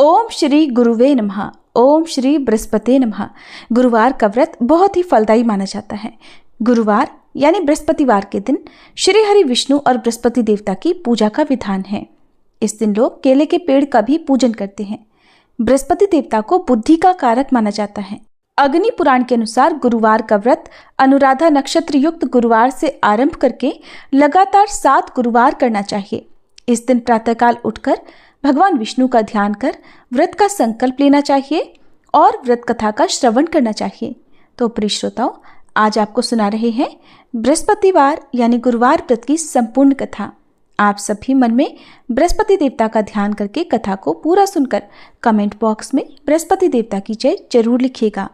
ओम श्री गुरुवे नमः। ओम श्री बृहस्पति नमः। गुरुवार का व्रत बहुत ही फलदायी माना जाता है। गुरुवार यानी बृहस्पतिवार के दिन श्री हरि विष्णु और बृहस्पति देवता की पूजा का विधान है। इस दिन लोग केले के पेड़ का भी पूजन करते हैं। बृहस्पति देवता को बुद्धि का कारक माना जाता है। अग्नि पुराण के अनुसार गुरुवार का व्रत अनुराधा नक्षत्र युक्त गुरुवार से आरंभ करके लगातार 7 गुरुवार करना चाहिए। इस दिन प्रातःकाल उठकर भगवान विष्णु का ध्यान कर व्रत का संकल्प लेना चाहिए और व्रत कथा का श्रवण करना चाहिए। तो प्रिय श्रोताओ, आज आपको सुना रहे हैं बृहस्पतिवार यानी गुरुवार व्रत की संपूर्ण कथा। आप सभी मन में बृहस्पति देवता का ध्यान करके कथा को पूरा सुनकर कमेंट बॉक्स में बृहस्पति देवता की जय जरूर लिखिएगा।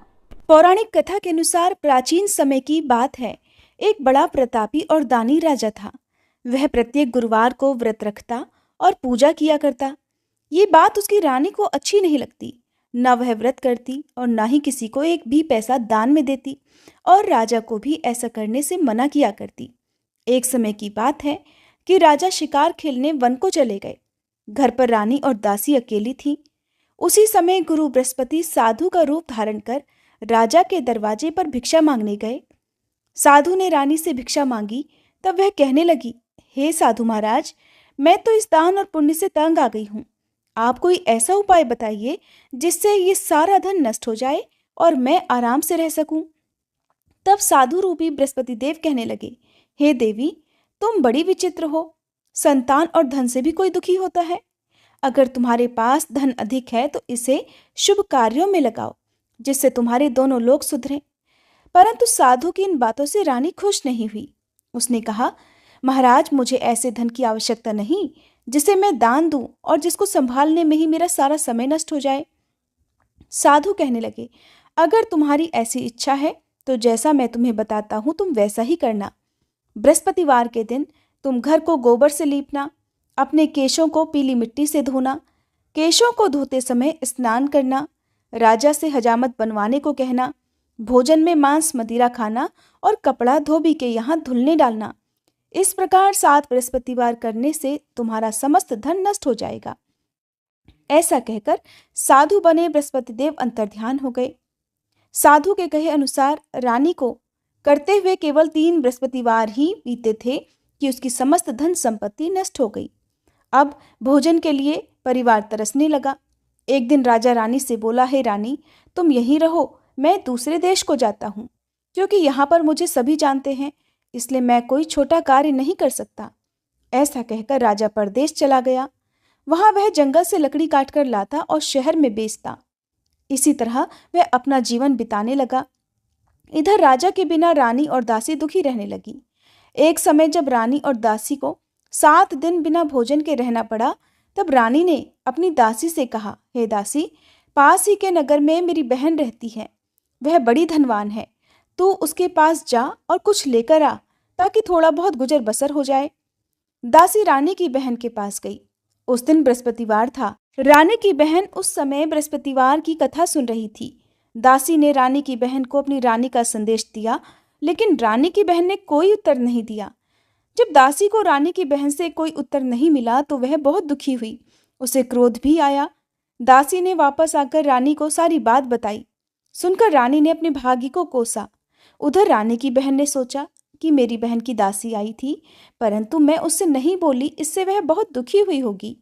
पौराणिक कथा के अनुसार प्राचीन समय की बात है। एक बड़ा प्रतापी और दानी राजा था। वह प्रत्येक गुरुवार को व्रत रखता और पूजा किया करता। ये बात उसकी रानी को अच्छी नहीं लगती। न वह व्रत करती और न ही किसी को एक भी पैसा दान में देती, और राजा को भी ऐसा करने से मना किया करती। एक समय की बात है कि राजा शिकार खेलने वन को चले गए। घर पर रानी और दासी अकेली थी। उसी समय गुरु बृहस्पति साधु का रूप धारण कर राजा के दरवाजे पर भिक्षा मांगने गए। साधु ने रानी से भिक्षा मांगी। तब वह कहने लगी, हे साधु महाराज, मैं तो इस दान और पुण्य से तंग आ गई हूँ। आप कोई ऐसा उपाय बताइए जिससे ये सारा धन नष्ट हो जाए और मैं आराम से रह सकूं। तब साधु रूपी बृहस्पति देव कहने लगे, हे देवी, तुम बड़ी विचित्र हो। संतान और धन से भी कोई दुखी होता है। अगर तुम्हारे पास धन अधिक है तो इसे शुभ कार्यों में लगाओ, जिससे तुम्हारे दोनों लोग सुधरें। परंतु साधु की इन बातों से रानी खुश नहीं हुई। उसने कहा, महाराज, मुझे ऐसे धन की आवश्यकता नहीं जिसे मैं दान दूं और जिसको संभालने में ही मेरा सारा समय नष्ट हो जाए। साधु कहने लगे, अगर तुम्हारी ऐसी इच्छा है तो जैसा मैं तुम्हें बताता हूं तुम वैसा ही करना। बृहस्पतिवार के दिन तुम घर को गोबर से लीपना, अपने केशों को पीली मिट्टी से धोना, केशों को धोते समय स्नान करना, राजा से हजामत बनवाने को कहना, भोजन में मांस मदिरा खाना और कपड़ा धोबी के यहाँ धुलने डालना। इस प्रकार 7 बृहस्पतिवार करने से तुम्हारा समस्त धन नष्ट हो जाएगा। ऐसा कहकर साधु बने बृहस्पति देव अंतर्ध्यान हो गए। साधु के कहे अनुसार रानी को करते हुए केवल 3 बृहस्पतिवार ही बीते थे कि उसकी समस्त धन संपत्ति नष्ट हो गई। अब भोजन के लिए परिवार तरसने लगा। एक दिन राजा रानी से बोला, हे रानी, तुम यहीं रहो, मैं दूसरे देश को जाता हूँ, क्योंकि यहाँ पर मुझे सभी जानते हैं, इसलिए मैं कोई छोटा कार्य नहीं कर सकता। ऐसा कहकर राजा परदेश चला गया। वहां वह जंगल से लकड़ी काटकर लाता और शहर में बेचता। इसी तरह वह अपना जीवन बिताने लगा। इधर राजा के बिना रानी और दासी दुखी रहने लगी। एक समय जब रानी और दासी को 7 दिन बिना भोजन के रहना पड़ा, तब रानी ने अपनी दासी से कहा, हे दासी, पास ही के नगर में मेरी बहन रहती है। वह बड़ी धनवान है। तू उसके पास जा और कुछ लेकर आ, ताकि थोड़ा बहुत गुजर बसर हो जाए। दासी रानी की बहन के पास गई। उस दिन बृहस्पतिवार था। रानी की बहन उस समय बृहस्पतिवार की कथा सुन रही थी। दासी ने रानी की बहन को अपनी रानी का संदेश दिया, लेकिन रानी की बहन ने कोई उत्तर नहीं दिया। जब दासी को रानी की बहन से कोई उत्तर नहीं मिला तो वह बहुत दुखी हुई। उसे क्रोध भी आया। दासी ने वापस आकर रानी को सारी बात बताई। सुनकर रानी ने अपने भाग्य को कोसा। उधर रानी की बहन ने सोचा कि मेरी बहन की दासी आई थी, परंतु मैं उससे नहीं बोली, इससे वह बहुत दुखी हुई होगी।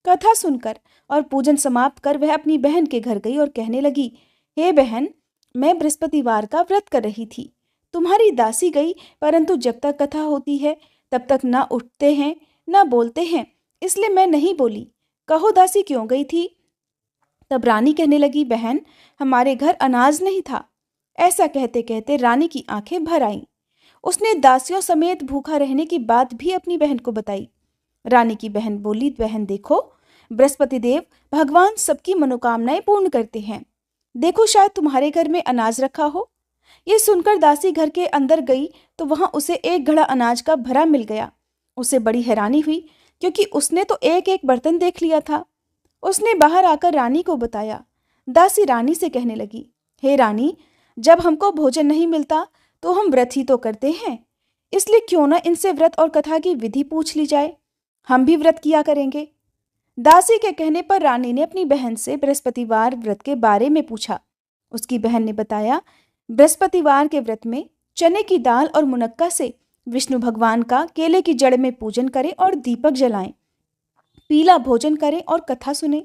कथा सुनकर और पूजन समाप्त कर वह अपनी बहन के घर गई और कहने लगी, हे बहन, मैं बृहस्पतिवार का व्रत कर रही थी। तुम्हारी दासी गई, परंतु जब तक कथा होती है तब तक ना उठते हैं ना बोलते हैं, इसलिए मैं नहीं बोली। कहो दासी क्यों गई थी? तब रानी कहने लगी, बहन, हमारे घर अनाज नहीं था। ऐसा कहते कहते रानी की आंखें भर आईं। उसने दासियों समेत भूखा रहने की बात भी अपनी बहन को बताई। रानी की बहन बोली, बहन देखो, बृहस्पति देव भगवान सबकी मनोकामनाएं पूर्ण करते हैं। देखो, शायद तुम्हारे घर में अनाज रखा हो। ये सुनकर दासी घर के अंदर गई तो वहां उसे एक घड़ा अनाज का भरा मिल गया। उसे बड़ी हैरानी हुई, क्योंकि उसने तो एक एक बर्तन देख लिया था। उसने बाहर आकर रानी को बताया। दासी रानी से कहने लगी, हे रानी, जब हमको भोजन नहीं मिलता तो हम व्रत ही तो करते हैं, इसलिए क्यों ना इनसे व्रत और कथा की विधि पूछ ली जाए। हम भी व्रत किया करेंगे। दासी के कहने पर रानी ने अपनी बहन से बृहस्पतिवार व्रत के बारे में पूछा। उसकी बहन ने बताया, बृहस्पतिवार के व्रत में चने की दाल और मुनक्का से विष्णु भगवान का केले की जड़ में पूजन करें और दीपक जलाएं, पीला भोजन करें और कथा सुने।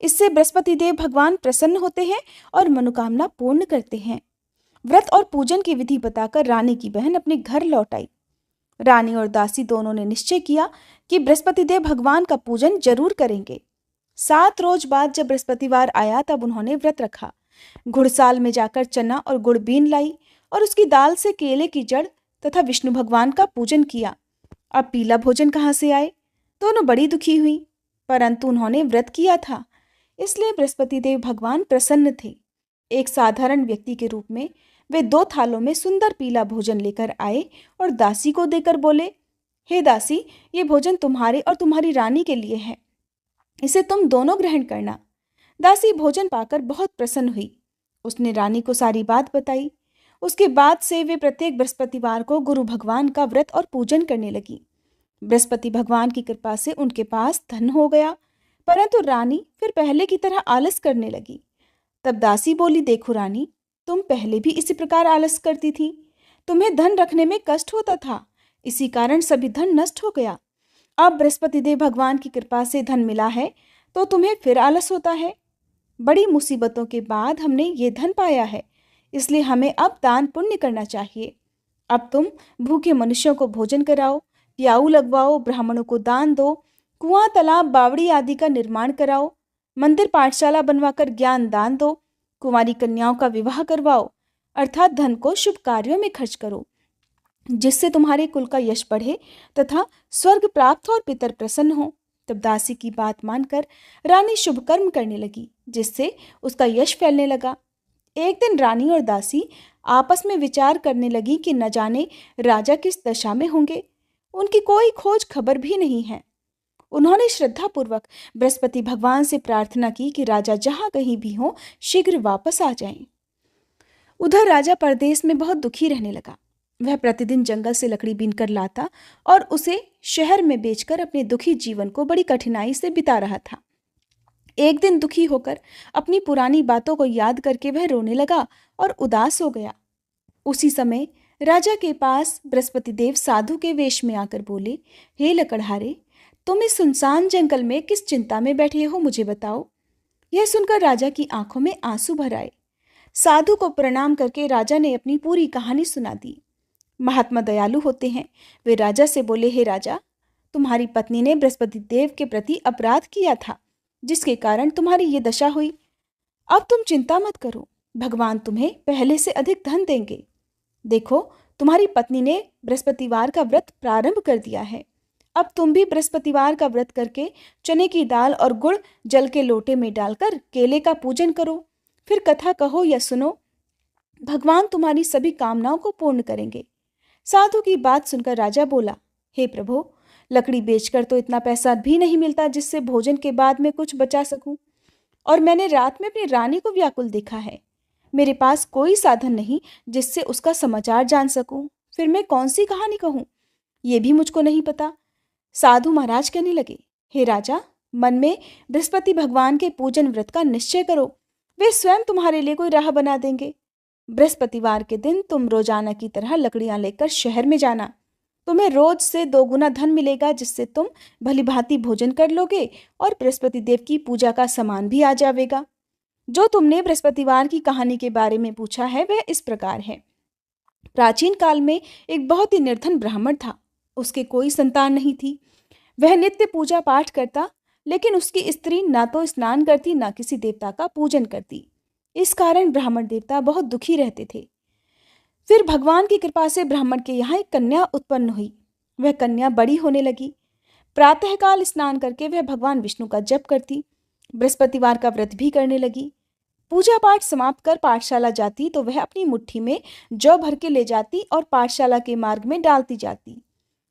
इससे बृहस्पति देव भगवान प्रसन्न होते हैं और मनोकामना पूर्ण करते हैं। व्रत और पूजन की विधि बताकर रानी की बहन अपने घर लौट आई। रानी और दासी दोनों ने निश्चय किया कि बृहस्पति देव भगवान का पूजन जरूर करेंगे। 7 रोज बाद जब बृहस्पतिवार आया तब उन्होंने व्रत रखा। घुड़साल में जाकर चना और गुड़ बीन लाई और उसकी दाल से केले की जड़ तथा विष्णु भगवान का पूजन किया। अब पीला भोजन कहाँ से आए? दोनों बड़ी दुखी हुई, परंतु उन्होंने व्रत किया था, इसलिए बृहस्पति देव भगवान प्रसन्न थे। एक साधारण व्यक्ति के रूप में वे 2 थालों में सुंदर पीला भोजन लेकर आए और दासी को देकर बोले, हे दासी, ये भोजन तुम्हारे और तुम्हारी रानी के लिए है, इसे तुम दोनों ग्रहण करना। दासी भोजन पाकर बहुत प्रसन्न हुई। उसने रानी को सारी बात बताई। उसके बाद से वे प्रत्येक बृहस्पतिवार को गुरु भगवान का व्रत और पूजन करने लगी। बृहस्पति भगवान की कृपा से उनके पास धन हो गया, परंतु रानी फिर पहले की तरह आलस करने लगी। तब दासी बोली, देखो रानी, तुम पहले भी इसी प्रकार आलस करती थी। तुम्हें धन रखने में कष्ट होता था, इसी कारण सभी धन नष्ट हो गया। अब बृहस्पति देव भगवान की कृपा से धन मिला है तो तुम्हें फिर आलस होता है। बड़ी मुसीबतों के बाद हमने ये धन पाया है, इसलिए हमें अब दान पुण्य करना चाहिए। अब तुम भूखे मनुष्यों को भोजन कराओ, प्याऊ लगवाओ, ब्राह्मणों को दान दो, कुआं, तालाब, बावड़ी आदि का निर्माण कराओ, मंदिर पाठशाला बनवाकर ज्ञान दान दो, कुंवारी कन्याओं का विवाह करवाओ, अर्थात धन को शुभ कार्यों में खर्च करो, जिससे तुम्हारे कुल का यश बढ़े तथा स्वर्ग प्राप्त हो और पितर प्रसन्न हो। तब दासी की बात मानकर रानी शुभ कर्म करने लगी, जिससे उसका यश फैलने लगा। एक दिन रानी और दासी आपस में विचार करने लगी कि न जाने राजा किस दशा में होंगे, उनकी कोई खोज खबर भी नहीं है। उन्होंने श्रद्धापूर्वक बृहस्पति भगवान से प्रार्थना की कि राजा जहां कहीं भी हो शीघ्र वापस आ जाएं। उधर राजा परदेश में बहुत दुखी रहने लगा। वह प्रतिदिन जंगल से लकड़ी बीनकर लाता और उसे शहर में बेचकर अपने दुखी जीवन को बड़ी कठिनाई से बिता रहा था। एक दिन दुखी होकर अपनी पुरानी बातों को याद करके वह रोने लगा और उदास हो गया। उसी समय राजा के पास बृहस्पति देव साधु के वेश में आकर बोले, हे लकड़हारे, तुम इस सुनसान जंगल में किस चिंता में बैठे हो, मुझे बताओ। यह सुनकर राजा की आंखों में आंसू भर आए। साधु को प्रणाम करके राजा ने अपनी पूरी कहानी सुना दी। महात्मा दयालु होते हैं। वे राजा से बोले, हे राजा, तुम्हारी पत्नी ने बृहस्पति देव के प्रति अपराध किया था, जिसके कारण तुम्हारी ये दशा हुई। अब तुम चिंता मत करो, भगवान तुम्हें पहले से अधिक धन देंगे। देखो, तुम्हारी पत्नी ने बृहस्पतिवार का व्रत प्रारंभ कर दिया है। अब तुम भी बृहस्पतिवार का व्रत करके चने की दाल और गुड़ जल के लोटे में डालकर केले का पूजन करो, फिर कथा कहो या सुनो। भगवान तुम्हारी सभी कामनाओं को पूर्ण करेंगे। साधु की बात सुनकर राजा बोला, हे प्रभु, लकड़ी बेचकर तो इतना पैसा भी नहीं मिलता जिससे भोजन के बाद में कुछ बचा सकूं, और मैंने रात में अपनी रानी को व्याकुल देखा है। मेरे पास कोई साधन नहीं जिससे उसका समाचार जान सकूं, फिर मैं कौन सी कहानी कहूं, ये भी मुझको नहीं पता। साधु महाराज कहने लगे, हे राजा, मन में बृहस्पति भगवान के पूजन व्रत का निश्चय करो, वे स्वयं तुम्हारे लिए कोई राह बना देंगे। बृहस्पतिवार के दिन तुम रोजाना की तरह लकड़ियां लेकर शहर में जाना। तुम्हें रोज से 2 गुना धन मिलेगा, जिससे तुम भलीभांति भोजन कर लोगे और बृहस्पति देव की पूजा का सामान भी आ जाएगा। जो तुमने बृहस्पतिवार की कहानी के बारे में पूछा है वह इस प्रकार है। प्राचीन काल में एक बहुत ही निर्धन ब्राह्मण था। उसके कोई संतान नहीं थी। वह नित्य पूजा पाठ करता, लेकिन उसकी स्त्री ना तो स्नान करती ना किसी देवता का पूजन करती। इस कारण ब्राह्मण देवता बहुत दुखी रहते थे। फिर भगवान की कृपा से ब्राह्मण के यहाँ एक कन्या उत्पन्न हुई। वह कन्या बड़ी होने लगी। प्रातःकाल स्नान करके वह भगवान विष्णु का जप करती, बृहस्पतिवार का व्रत भी करने लगी। पूजा पाठ समाप्त कर पाठशाला जाती तो वह अपनी मुट्ठी में जौ भर के ले जाती और पाठशाला के मार्ग में डालती जाती।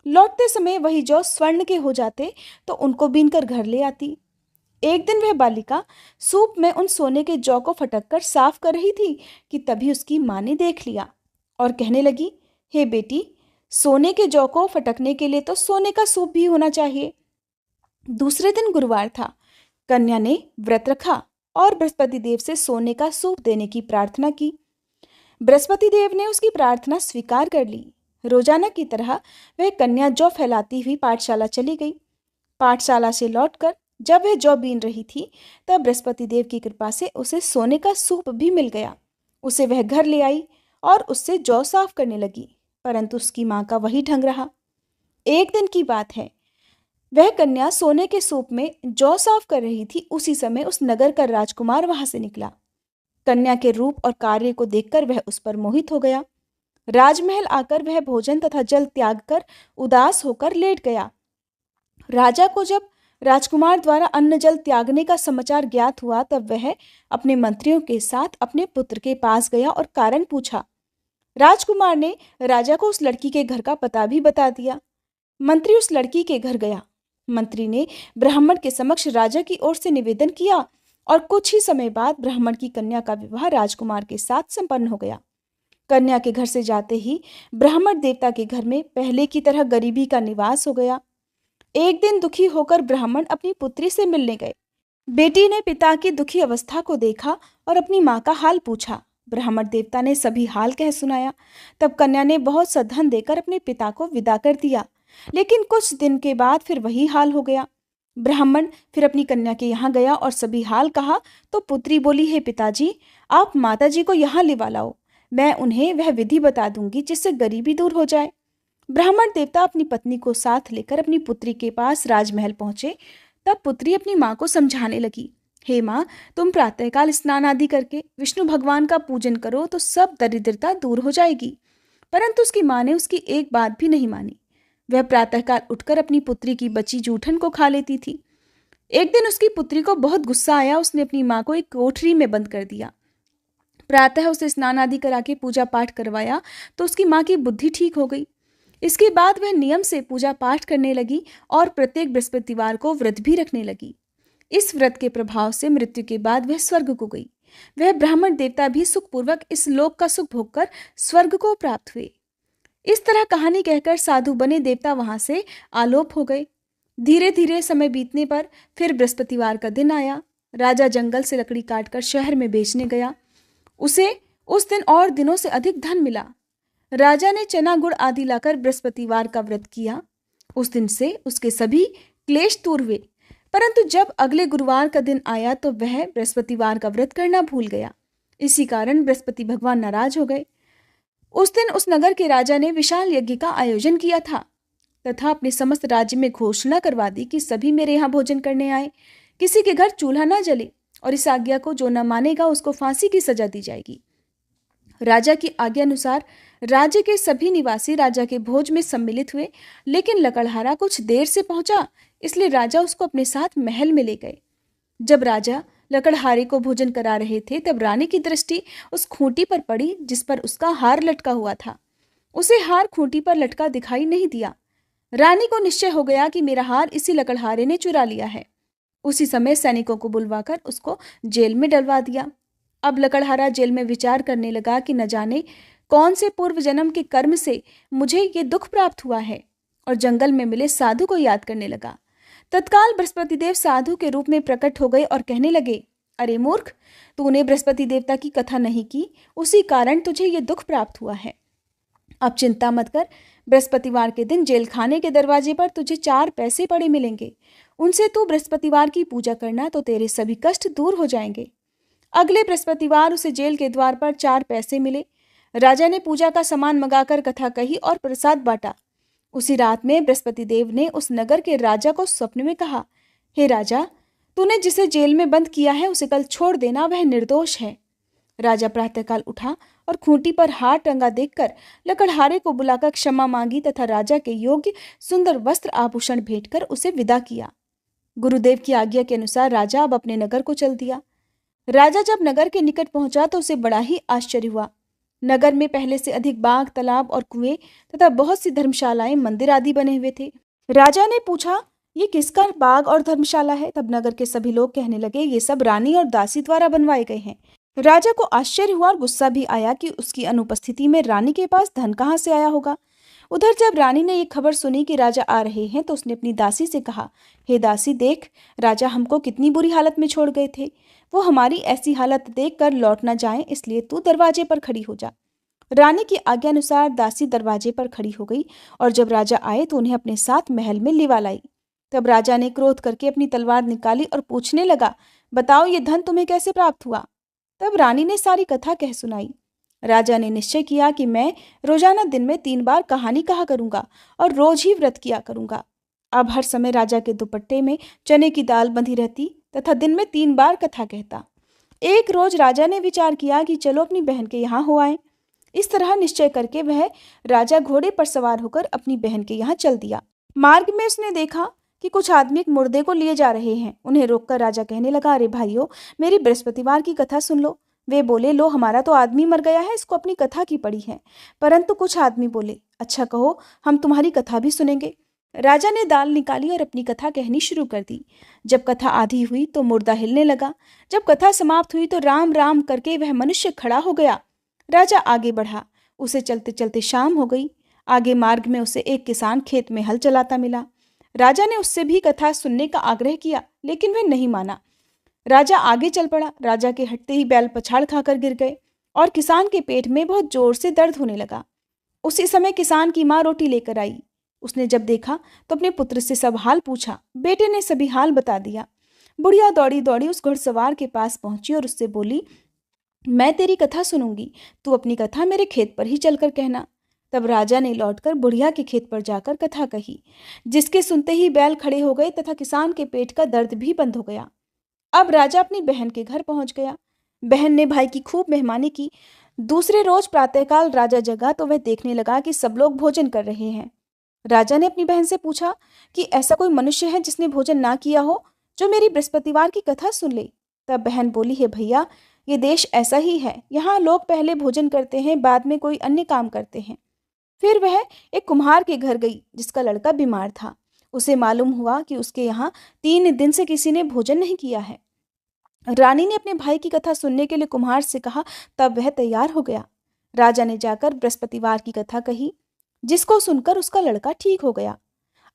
लौटते समय वही जौ स्वर्ण के हो जाते तो उनको बीनकर घर ले आती। एक दिन वह बालिका सूप में उन सोने के जौ को फटक कर साफ कर रही थी कि तभी उसकी माँ ने देख लिया और कहने लगी, हे बेटी, सोने के जौ को फटकने के लिए तो सोने का सूप भी होना चाहिए। दूसरे दिन गुरुवार था। कन्या ने व्रत रखा और बृहस्पति देव से सोने का सूप देने की प्रार्थना की। बृहस्पति देव ने उसकी प्रार्थना स्वीकार कर ली। रोजाना की तरह वह कन्या जौ फैलाती हुई पाठशाला चली गई। पाठशाला से लौटकर जब वह जौ बीन रही थी, तब बृहस्पति देव की कृपा से उसे सोने का सूप भी मिल गया। उसे वह घर ले आई और उससे जौ साफ करने लगी, परंतु उसकी माँ का वही ढंग रहा। एक दिन की बात है, वह कन्या सोने के सूप में जौ साफ कर रही थी। उसी समय उस नगर का राजकुमार वहां से निकला। कन्या के रूप और कार्य को देखकर वह उस पर मोहित हो गया। राजमहल आकर वह भोजन तथा जल त्याग कर उदास होकर लेट गया। राजा को जब राजकुमार द्वारा अन्न जल त्यागने का समाचार ज्ञात हुआ, तब वह अपने मंत्रियों के साथ अपने पुत्र के पास गया और कारण पूछा। राजकुमार ने राजा को उस लड़की के घर का पता भी बता दिया। मंत्री उस लड़की के घर गया। मंत्री ने ब्राह्मण के समक्ष राजा की ओर से निवेदन किया और कुछ ही समय बाद ब्राह्मण की कन्या का विवाह राजकुमार के साथ संपन्न हो गया। कन्या के घर से जाते ही ब्राह्मण देवता के घर में पहले की तरह गरीबी का निवास हो गया। एक दिन दुखी होकर ब्राह्मण अपनी पुत्री से मिलने गए। बेटी ने पिता की दुखी अवस्था को देखा और अपनी माँ का हाल पूछा। ब्राह्मण देवता ने सभी हाल कह सुनाया। तब कन्या ने बहुत सा धन देकर अपने पिता को विदा कर दिया, लेकिन कुछ दिन के बाद फिर वही हाल हो गया। ब्राह्मण फिर अपनी कन्या के यहाँ गया और सभी हाल कहा तो पुत्री बोली, हे पिताजी, आप माताजी को यहाँ लिवा लाओ, मैं उन्हें वह विधि बता दूंगी जिससे गरीबी दूर हो जाए। ब्राह्मण देवता अपनी पत्नी को साथ लेकर अपनी पुत्री के पास राजमहल पहुंचे। तब पुत्री अपनी माँ को समझाने लगी, हे माँ, तुम प्रातःकाल स्नान आदि करके विष्णु भगवान का पूजन करो तो सब दरिद्रता दूर हो जाएगी। परंतु उसकी माँ ने उसकी एक बात भी नहीं मानी। वह प्रातःकाल उठकर अपनी पुत्री की बची जूठन को खा लेती थी। एक दिन उसकी पुत्री को बहुत गुस्सा आया। उसने अपनी माँ को एक कोठरी में बंद कर दिया। प्रातः उसे स्नान आदि करा के पूजा पाठ करवाया तो उसकी माँ की बुद्धि ठीक हो गई। इसके बाद वह नियम से पूजा पाठ करने लगी और प्रत्येक बृहस्पतिवार को व्रत भी रखने लगी। इस व्रत के प्रभाव से मृत्यु के बाद वह स्वर्ग को गई। वह ब्राह्मण देवता भी सुखपूर्वक इस लोक का सुख भोगकर स्वर्ग को प्राप्त हुए। इस तरह कहानी कहकर साधु बने देवता वहां से आलोप हो गए। धीरे धीरे समय बीतने पर फिर बृहस्पतिवार का दिन आया। राजा जंगल से लकड़ी काटकर शहर में बेचने गया। उसे उस दिन और दिनों से अधिक धन मिला। राजा ने चना गुड़ आदि लाकर बृहस्पतिवार का व्रत किया। उस दिन से उसके सभी क्लेश दूर हुए। परंतु जब अगले गुरुवार का दिन आया तो वह बृहस्पतिवार का व्रत करना भूल गया। इसी कारण बृहस्पति भगवान नाराज हो गए। उस दिन उस नगर के राजा ने विशाल यज्ञ का आयोजन किया था तथा अपने समस्त राज्य में घोषणा करवा दी कि सभी मेरे यहाँ भोजन करने आए, किसी के घर चूल्हा न जले और इस आज्ञा को जो न मानेगा उसको फांसी की सजा दी जाएगी। राजा की आज्ञा अनुसार राज्य के सभी निवासी राजा के भोज में सम्मिलित हुए, लेकिन लकड़हारा कुछ देर से पहुंचा, इसलिए राजा उसको अपने साथ महल में ले गए। जब राजा लकड़हारे को भोजन करा रहे थे तब रानी की दृष्टि उस खूंटी पर पड़ी जिस पर उसका हार लटका हुआ था। उसे हार खूंटी पर लटका दिखाई नहीं दिया। रानी को निश्चय हो गया कि मेरा हार इसी लकड़हारे ने चुरा लिया है। उसी समय सैनिकों को बुलवाकर उसको जेल में डलवा दिया। अब लकड़हारा जेल में विचार करने लगा कि न जाने कौन से पूर्व जन्म के कर्म से मुझे ये दुख प्राप्त हुआ है, और जंगल में मिले साधु को याद करने लगा। तत्काल बृहस्पति देव साधु के रूप में प्रकट हो गए और कहने लगे, अरे मूर्ख, तूने बृहस्पति देवता की कथा नहीं की, उसी कारण तुझे ये दुख प्राप्त हुआ है। अब चिंता मत कर, बृहस्पतिवार के दिन जेल खाने के दरवाजे पर तुझे 4 पैसे पड़े मिलेंगे। उनसे तू बृहस्पतिवार की पूजा करना तो तेरे सभी कष्ट दूर हो जाएंगे। अगले बृहस्पतिवार उसे जेल के द्वार पर 4 पैसे मिले। राजा ने पूजा का सामान मंगाकर कथा कही और प्रसाद बांटा। उसी रात में बृहस्पति देव ने उस नगर के राजा को स्वप्न में कहा, हे राजा, तूने जिसे जेल में बंद किया है उसे कल छोड़ देना, वह निर्दोष है। राजा प्रातःकाल उठा और खूंटी पर हार टंगा देखकर लकड़हारे को बुलाकर क्षमा मांगी तथा राजा के योग्य सुंदर वस्त्र आभूषण भेंटकर उसे विदा किया। गुरुदेव की आज्ञा के अनुसार राजा अब अपने नगर को चल दिया। राजा जब नगर के निकट पहुंचा तो उसे बड़ा ही आश्चर्य हुआ। नगर में पहले से अधिक बाग, तालाब और कुएं तथा बहुत सी धर्मशालाएं, मंदिर आदि बने हुए थे। राजा ने पूछा, ये किसका बाग और धर्मशाला है? तब नगर के सभी लोग कहने लगे, ये सब रानी और दासी द्वारा बनवाए गए हैं। राजा को आश्चर्य हुआ और गुस्सा भी आया कि उसकी अनुपस्थिति में रानी के पास धन कहाँ से आया होगा। उधर जब रानी ने ये खबर सुनी कि राजा आ रहे हैं तो उसने अपनी दासी से कहा, हे दासी देख, राजा हमको कितनी बुरी हालत में छोड़ गए थे। वो हमारी ऐसी हालत देखकर लौट ना जाएं, इसलिए तू दरवाजे पर खड़ी हो जा। रानी की आज्ञा अनुसार दासी दरवाजे पर खड़ी हो गई और जब राजा आए तो उन्हें अपने साथ महल में लिवा लाई। तब राजा ने क्रोध करके अपनी तलवार निकाली और पूछने लगा, बताओ ये धन तुम्हें कैसे प्राप्त हुआ। तब रानी ने सारी कथा कह सुनाई। राजा ने निश्चय किया कि मैं रोजाना दिन में 3 बार कहानी कहा करूंगा और रोज ही व्रत किया करूंगा। अब हर समय राजा के दुपट्टे में चने की दाल बंधी रहती तथा दिन में 3 बार कथा कहता। एक रोज राजा ने विचार किया कि चलो अपनी बहन के यहाँ हो आए। इस तरह निश्चय करके वह राजा घोड़े पर सवार होकर अपनी बहन के यहाँ चल दिया। मार्ग में उसने देखा कि कुछ आदमी एक मुर्दे को लिए जा रहे हैं। उन्हें रोककर राजा कहने लगा, अरे भाइयों, मेरी बृहस्पतिवार की कथा सुन लो। वे बोले, लो, हमारा तो आदमी मर गया है, इसको अपनी कथा की पड़ी है। परंतु कुछ आदमी बोले, अच्छा कहो, हम तुम्हारी कथा भी सुनेंगे। राजा ने दाल निकाली और अपनी कथा कहनी शुरू कर दी। जब कथा आधी हुई तो मुर्दा हिलने लगा। जब कथा समाप्त हुई तो राम राम करके वह मनुष्य खड़ा हो गया। राजा आगे बढ़ा। उसे चलते चलते शाम हो गई। आगे मार्ग में उसे एक किसान खेत में हल चलाता मिला। राजा ने उससे भी कथा सुनने का आग्रह किया, लेकिन वह नहीं माना। राजा आगे चल पड़ा। राजा के हटते ही बैल पछाड़ खाकर गिर गए और किसान के पेट में बहुत जोर से दर्द होने लगा। उसी समय किसान की माँ रोटी लेकर आई। उसने जब देखा तो अपने पुत्र से सब हाल पूछा। बेटे ने सभी हाल बता दिया। बुढ़िया दौड़ी दौड़ी उस घुड़सवार के पास पहुंची और उससे बोली, मैं तेरी कथा सुनूंगी, तू अपनी कथा मेरे खेत पर ही चलकर कहना। तब राजा ने लौटकर बुढ़िया के खेत पर जाकर कथा कही, जिसके सुनते ही बैल खड़े हो गए तथा किसान के पेट का दर्द भी बंद हो गया। अब राजा अपनी बहन के घर पहुंच गया। बहन ने भाई की खूब मेहमानी की। दूसरे रोज प्रातःकाल राजा जगा तो वह देखने लगा कि सब लोग भोजन कर रहे हैं। राजा ने अपनी बहन से पूछा कि ऐसा कोई मनुष्य है जिसने भोजन ना किया हो, जो मेरी बृहस्पतिवार की कथा सुन ले। तब बहन बोली, हे भैया, ये देश ऐसा ही है। यहाँ लोग पहले भोजन करते हैं, बाद में कोई अन्य काम करते हैं। फिर वह एक कुम्हार के घर गई जिसका लड़का बीमार था। उसे मालूम हुआ कि उसके यहाँ 3 दिन से किसी ने भोजन नहीं किया है। रानी ने अपने भाई की कथा सुनने के लिए कुम्हार से कहा। तब वह तैयार हो गया। राजा ने जाकर बृहस्पतिवार की कथा कही, जिसको सुनकर उसका लड़का ठीक हो गया।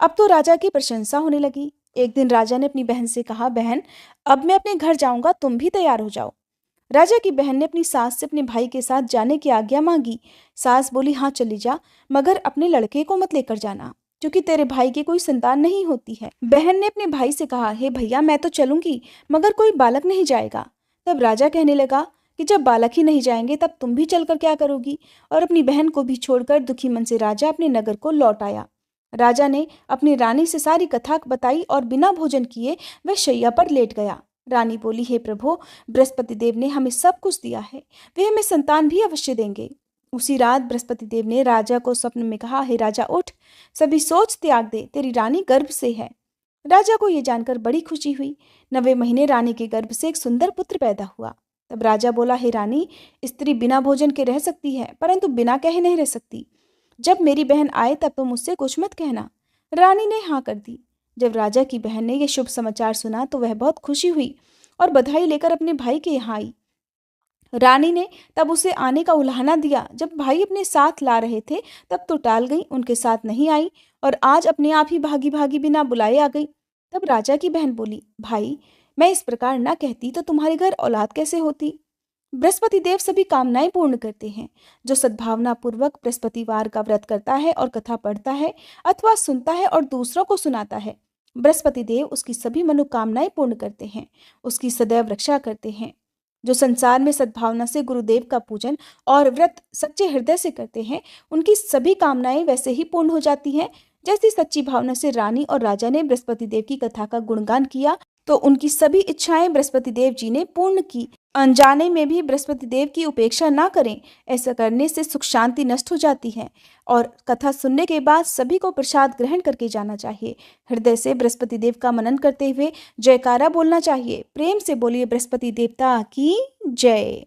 अब तो राजा की प्रशंसा होने लगी। एक दिन राजा ने अपनी बहन से कहा, बहन, अब मैं अपने घर जाऊंगा, तुम भी तैयार हो जाओ। राजा की बहन ने अपनी सास से अपने भाई के साथ जाने की आज्ञा मांगी। सास बोली, हाँ चली जा, मगर अपने लड़के को मत लेकर जाना, क्योंकि तेरे भाई की कोई संतान नहीं होती है। बहन ने अपने भाई से कहा, हे भैया, मैं तो चलूंगी, मगर कोई बालक नहीं जाएगा। तब राजा कहने लगा कि जब बालक ही नहीं जाएंगे तब तुम भी चलकर क्या करोगी। और अपनी बहन को भी छोड़कर दुखी मन से राजा अपने नगर को लौट आया। राजा ने अपनी रानी से सारी कथा बताई और बिना भोजन किए वह शैया पर लेट गया। रानी बोली, हे प्रभु, बृहस्पति देव ने हमें सब कुछ दिया है, वे हमें संतान भी अवश्य देंगे। उसी रात बृहस्पति देव ने राजा को स्वप्न में कहा, हे राजा, उठ, सभी सोच त्याग दे, तेरी रानी गर्भ से है। राजा को यह जानकर बड़ी खुशी हुई। 9वें महीने रानी के गर्भ से एक सुंदर पुत्र पैदा हुआ। तब राजा बोला, हे रानी, स्त्री बिना भोजन के रह सकती है, परंतु बिना कहे नहीं रह सकती। जब मेरी बहन आए तब तुम मुझसे कुछ मत कहना। रानी ने हाँ कर दी। जब राजा की बहन ने यह शुभ समाचार सुना तो वह बहुत खुशी हुई और बधाई लेकर अपने भाई के यहाँ आई। रानी ने तब उसे आने का उलाहना दिया। जब भाई अपने साथ ला रहे थे तब तो टाल गई, उनके साथ नहीं आई और आज अपने आप ही भागी भागी बिना बुलाए आ गई। तब राजा की बहन बोली, भाई, मैं इस प्रकार न कहती तो तुम्हारे घर औलाद कैसे होती। बृहस्पति देव सभी कामनाएं पूर्ण करते हैं। जो सद्भावना पूर्वक बृहस्पतिवार का व्रत करता है और कथा पढ़ता है अथवा सुनता है और दूसरों को सुनाता है, बृहस्पति देव उसकी सभी मनोकामनाएं पूर्ण करते हैं, उसकी सदैव रक्षा करते हैं। जो संसार में सद्भावना से गुरुदेव का पूजन और व्रत सच्चे हृदय से करते हैं, उनकी सभी कामनाएं वैसे ही पूर्ण हो जाती हैं जैसी सच्ची भावना से रानी और राजा ने बृहस्पति देव की कथा का गुणगान किया तो उनकी सभी इच्छाएं बृहस्पति देव जी ने पूर्ण की। अनजाने में भी बृहस्पति देव की उपेक्षा ना करें, ऐसा करने से सुख शांति नष्ट हो जाती है। और कथा सुनने के बाद सभी को प्रसाद ग्रहण करके जाना चाहिए। हृदय से बृहस्पति देव का मनन करते हुए जयकारा बोलना चाहिए। प्रेम से बोलिए, बृहस्पति देवता की जय।